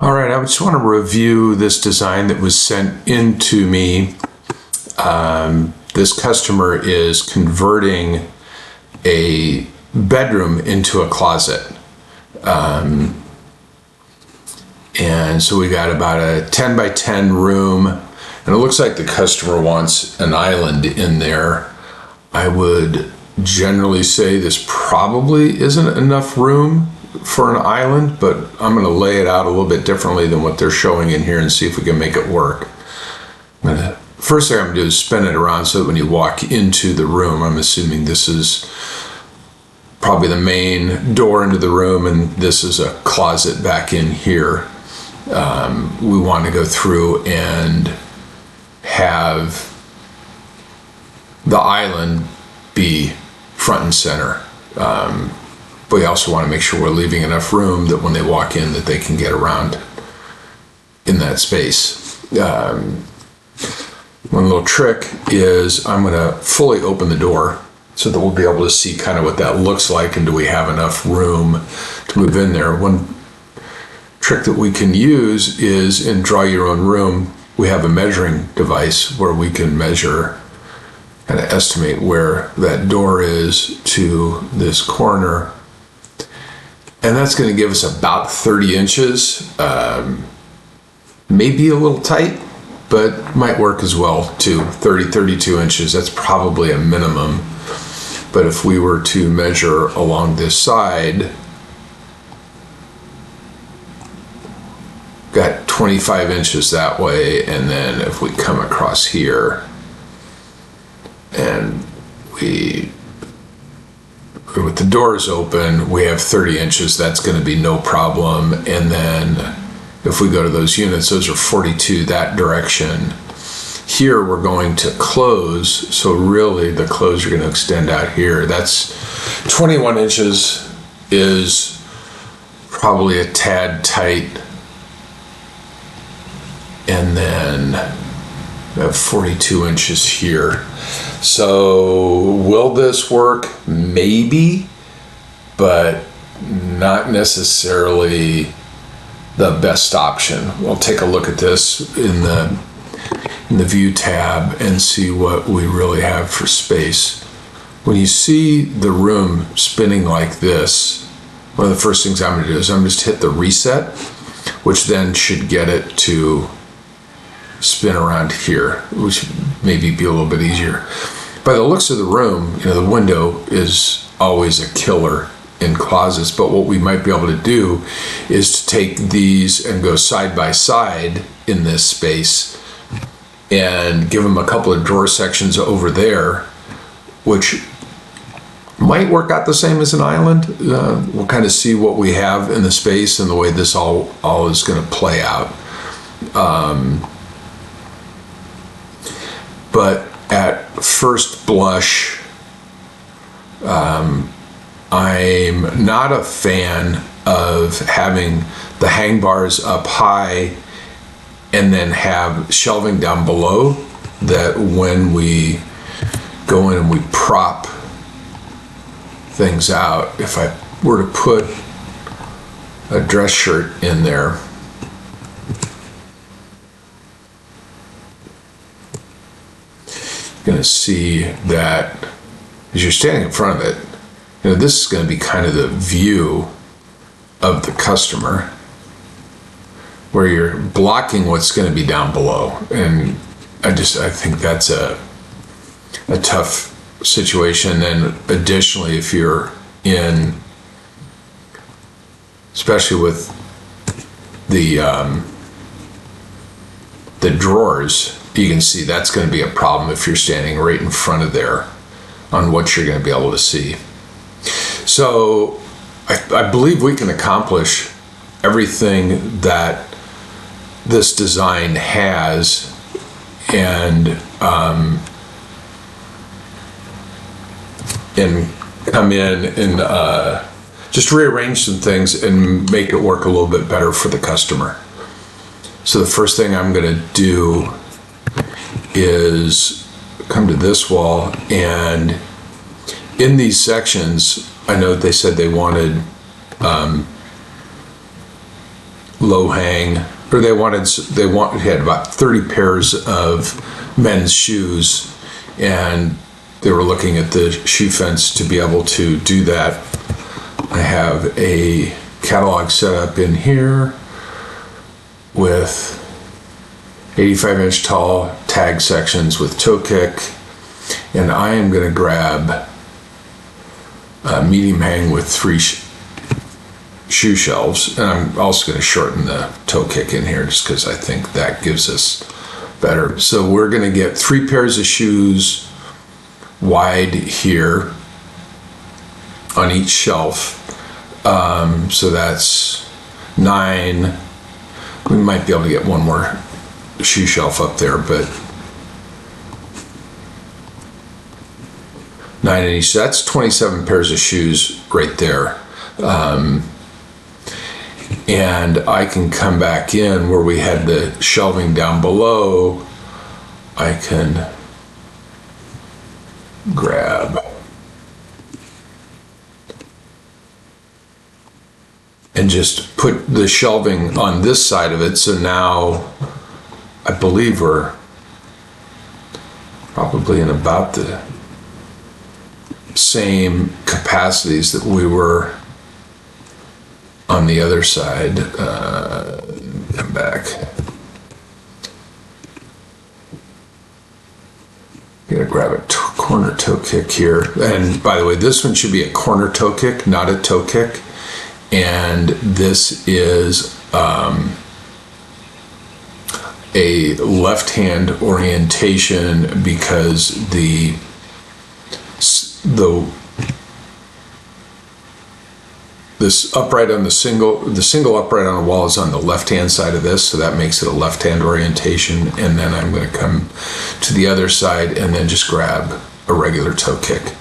All right, I just want to review this design that was sent in to me. This customer is converting a bedroom into a closet. And so we got about a 10 by 10 room, and it looks like the customer wants an island in there. I would generally say this probably isn't enough room for an island, but I'm going to lay it out a little bit differently than what they're showing in here and see if we can make it work. First thing I'm going to do is spin it around so that when you walk into the room, I'm assuming this is probably the main door into the room and this is a closet back in here. We want to go through and have the island be front and center. But we also want to make sure we're leaving enough room that when they walk in that they can get around in that space. One little trick is I'm going to fully open the door so that we'll be able to see kind of what that looks like and do we have enough room to move in there. One trick that we can use is in Draw Your Own Room, we have a measuring device where we can measure and estimate where that door is to this corner. And that's going to give us about 30 inches, maybe a little tight, but might work as well too. 32 inches, that's probably a minimum. But if we were to measure along this side, got 25 inches that way, and then if we come across here and with the doors open, we have 30 inches, that's going to be no problem. And then if we go to those units, those are 42 that direction. Here we're going to close, so really the close are going to extend out here. That's 21 inches is probably a tad tight. And then we have 42 inches here. So will this work? Maybe, but not necessarily the best option. We'll take a look at this in the view tab and see what we really have for space. When you see the room spinning like this, one of the first things I'm going to do is I'm just hit the reset, which then should get it to spin around here, which maybe be a little bit easier. By the looks of the room, the window is always a killer in closets, but what we might be able to do is to take these and go side by side in this space and give them a couple of drawer sections over there, which might work out the same as an island. We'll kind of see what we have in the space and the way this all is going to play out. But at first blush, I'm not a fan of having the hang bars up high and then have shelving down below, that when we go in and we prop things out, if I were to put a dress shirt in there, going to see that as you're standing in front of it, this is going to be kind of the view of the customer, where you're blocking what's going to be down below. And I think that's a tough situation. And additionally, if you're in, especially with the drawers, you can see that's going to be a problem if you're standing right in front of there on what you're going to be able to see. So I believe we can accomplish everything that this design has, and come in and just rearrange some things and make it work a little bit better for the customer. So the first thing I'm going to do is come to this wall, and in these sections, I know they said they wanted low hang, or had about 30 pairs of men's shoes, and they were looking at the shoe fence to be able to do that. I have a catalog set up in here with 85-inch tall tag sections with toe kick, and I am going to grab a medium hang with 3 shoe shelves, and I'm also going to shorten the toe kick in here just because I think that gives us better. So we're going to get 3 pairs of shoes wide here on each shelf. So that's 9. We might be able to get one more shoe shelf up there, but 9 in each. So that's 27 pairs of shoes right there. And I can come back in where we had the shelving down below. I can grab and just put the shelving on this side of it. So now I believe we're probably in about the same capacities that we were on the other side. Come back. Gotta grab a corner toe kick here. And by the way, this one should be a corner toe kick, not a toe kick. And this is a left-hand orientation because this upright on the single upright on the wall is on the left-hand side of this, so that makes it a left-hand orientation. And then I'm going to come to the other side and then just grab a regular toe kick.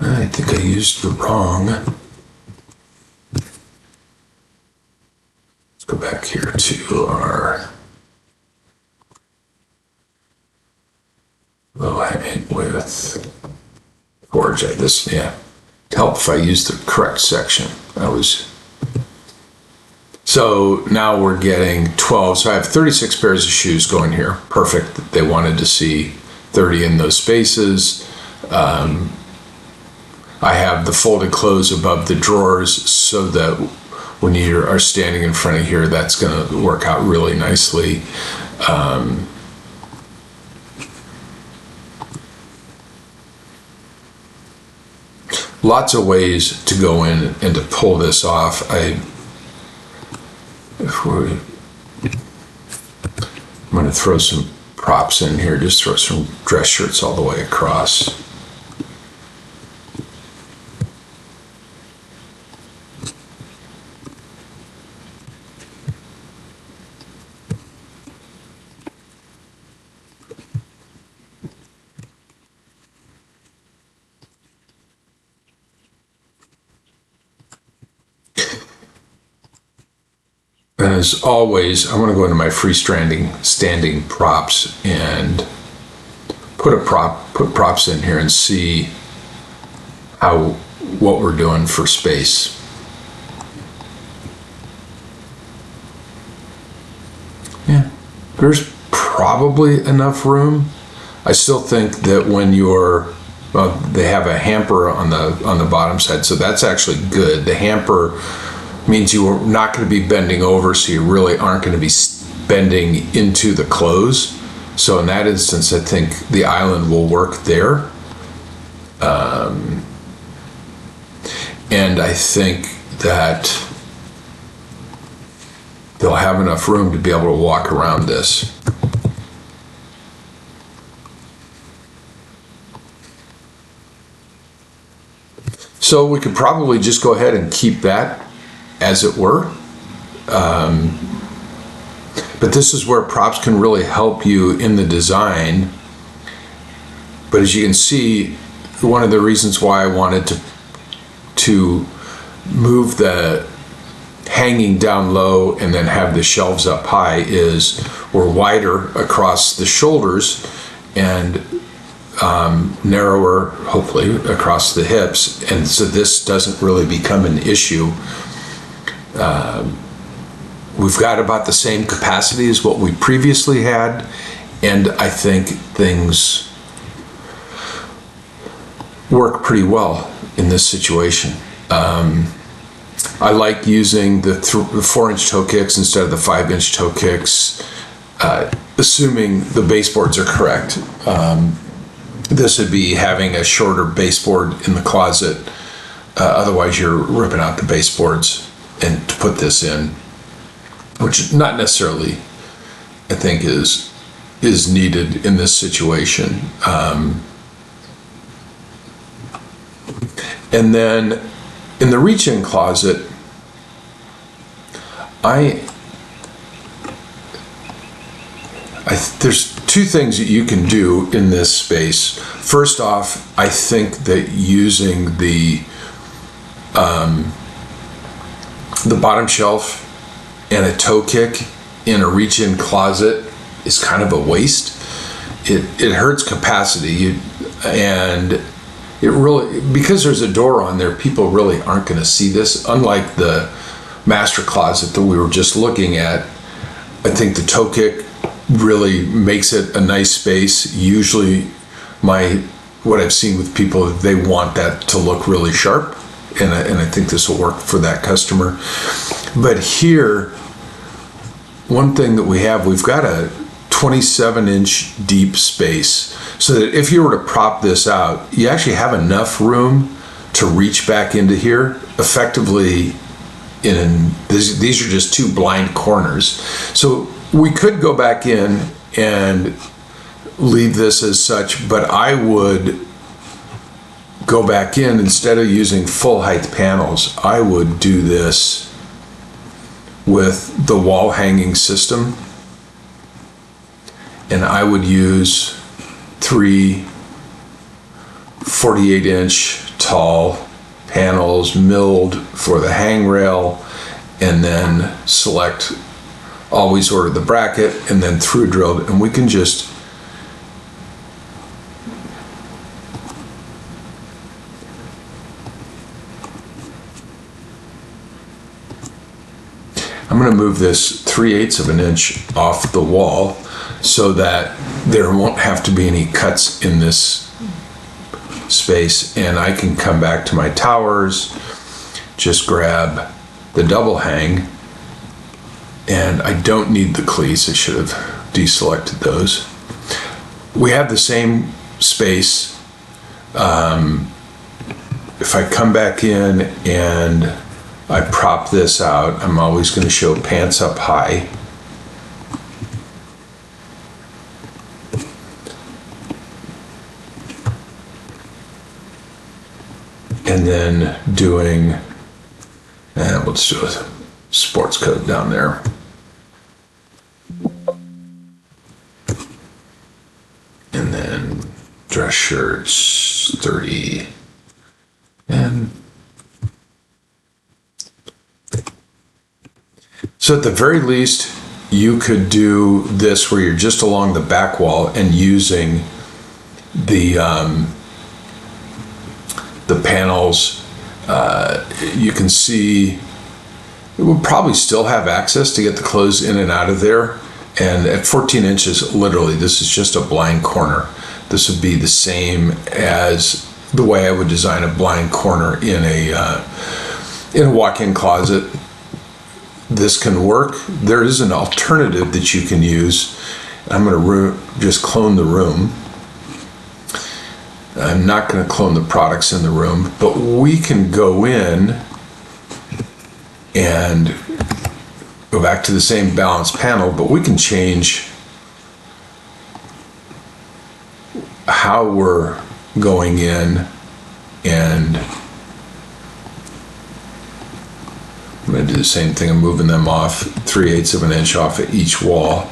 I think I used the wrong. Let's go back here to our low hang with forge. This, yeah, help if I use the correct section. So now we're getting 12. So I have 36 pairs of shoes going here. Perfect. They wanted to see 30 in those spaces. I have the folded clothes above the drawers so that when you are standing in front of here, that's going to work out really nicely. Lots of ways to go in and to pull this off. I'm going to throw some props in here, just throw some dress shirts all the way across. And as always, I want to go into my standing props and put props in here and see what we're doing for space. Yeah, there's probably enough room. I still think that when they have a hamper on the bottom side, so that's actually good. The hamper means you are not going to be bending over, so you really aren't going to be bending into the clothes. So in that instance, I think the island will work there. And I think that they'll have enough room to be able to walk around this. So we could probably just go ahead and keep that as it were. But this is where props can really help you in the design. But as you can see, one of the reasons why I wanted to move the hanging down low and then have the shelves up high is we're wider across the shoulders and narrower, hopefully, across the hips. And so this doesn't really become an issue. We've got about the same capacity as what we previously had, and I think things work pretty well in this situation. I like using the 4-inch toe kicks instead of the 5-inch toe kicks, assuming the baseboards are correct. This would be having a shorter baseboard in the closet. Otherwise, you're ripping out the baseboards and to put this in, which not necessarily, I think, is needed in this situation. And then in the reach-in closet, there's two things that you can do in this space. First off, I think that using the bottom shelf and a toe kick in a reach-in closet is kind of a waste. It hurts capacity, and it really, because there's a door on there, people really aren't going to see this. Unlike the master closet that we were just looking at, I think the toe kick really makes it a nice space. Usually what I've seen with people, they want that to look really sharp, and I think this will work for that customer. But here, one thing that we've got a 27-inch deep space, so that if you were to prop this out, you actually have enough room to reach back into here effectively. These are just two blind corners. So we could go back in and leave this as such, but I would go back in, instead of using full height panels, I would do this with the wall hanging system, and I would use 3 48-inch tall panels milled for the hangrail, and then always order the bracket and then through drilled, and we can just I'm going to move this 3/8 of an inch off the wall so that there won't have to be any cuts in this space, and I can come back to my towers, just grab the double hang, and I don't need the cleats. I should have deselected those. We have the same space. If I come back in and I prop this out, I'm always going to show pants up high. And then we'll just do a sports coat down there. And then dress shirts, 30. And so at the very least, you could do this where you're just along the back wall and using the panels. You can see it will probably still have access to get the clothes in and out of there. And at 14 inches, literally, this is just a blind corner. This would be the same as the way I would design a blind corner in a walk-in closet. This can work. There is an alternative that you can use. I'm going to just clone the room. I'm not going to clone the products in the room, but we can go in and go back to the same balance panel, but we can change how we're going in, and I'm going to do the same thing. I'm moving them off 3/8 of an inch off at each wall.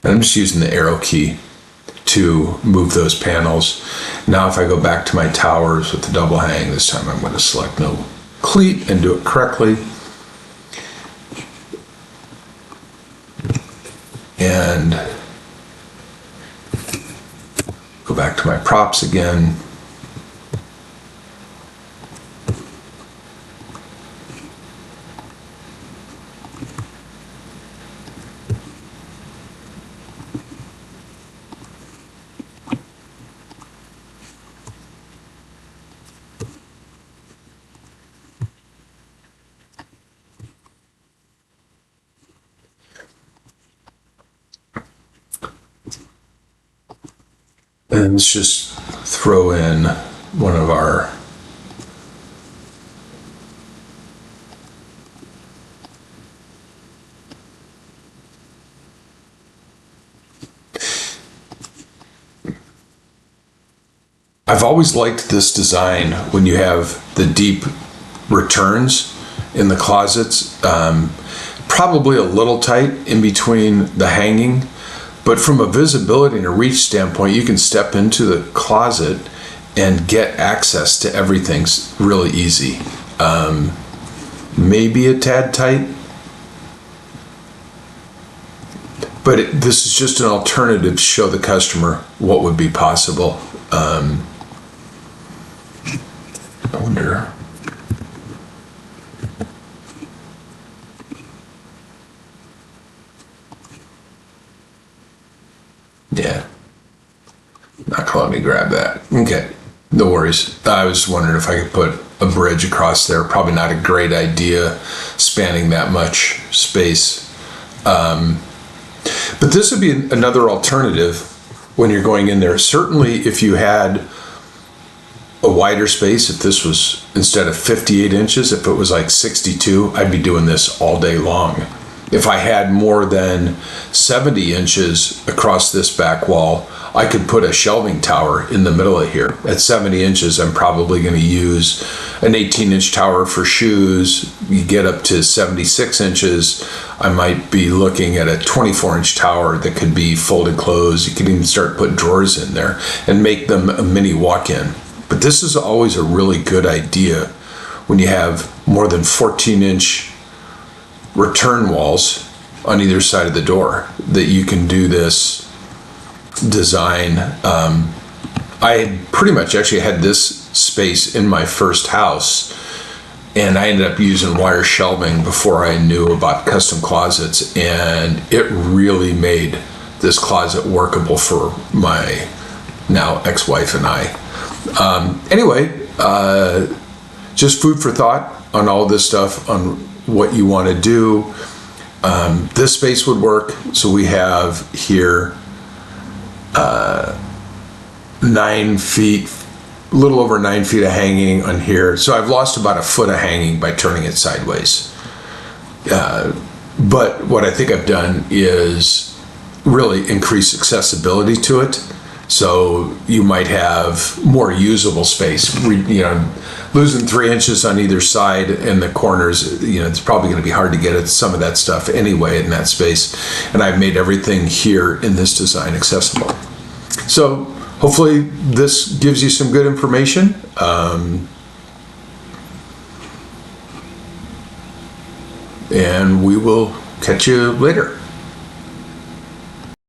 And I'm just using the arrow key to move those panels. Now if I go back to my towers with the double hang, this time I'm going to select no cleat and do it correctly. and go back to my props again. And let's just throw in one of our I've always liked this design when you have the deep returns in the closets. Probably a little tight in between the hanging, but from a visibility and a reach standpoint, you can step into the closet and get access to everything really easy. Maybe a tad tight, but this is just an alternative to show the customer what would be possible. I wonder. Yeah. Not gonna let me grab that. Okay. No worries. I was wondering if I could put a bridge across there. Probably not a great idea spanning that much space. But this would be another alternative when you're going in there. Certainly if you had a wider space, if this was instead of 58 inches, if it was like 62, I'd be doing this all day long. If I had more than 70 inches across this back wall, I could put a shelving tower in the middle of here. At 70 inches, I'm probably going to use an 18-inch tower for shoes. You get up to 76 inches, I might be looking at a 24-inch tower that could be folded closed. You can even start putting drawers in there and make them a mini walk-in. But this is always a really good idea when you have more than 14-inch return walls on either side of the door, that you can do this design. I pretty much actually had this space in my first house, and I ended up using wire shelving before I knew about custom closets, and it really made this closet workable for my now ex-wife and I. Anyway, just food for thought on all this stuff, on what you want to do. This space would work. So we have here 9 feet, a little over 9 feet of hanging on here. So I've lost about a foot of hanging by turning it sideways. But what I think I've done is really increase accessibility to it. So you might have more usable space. Losing 3 inches on either side in the corners, it's probably going to be hard to get at some of that stuff anyway in that space. And I've made everything here in this design accessible. So hopefully this gives you some good information. And we will catch you later.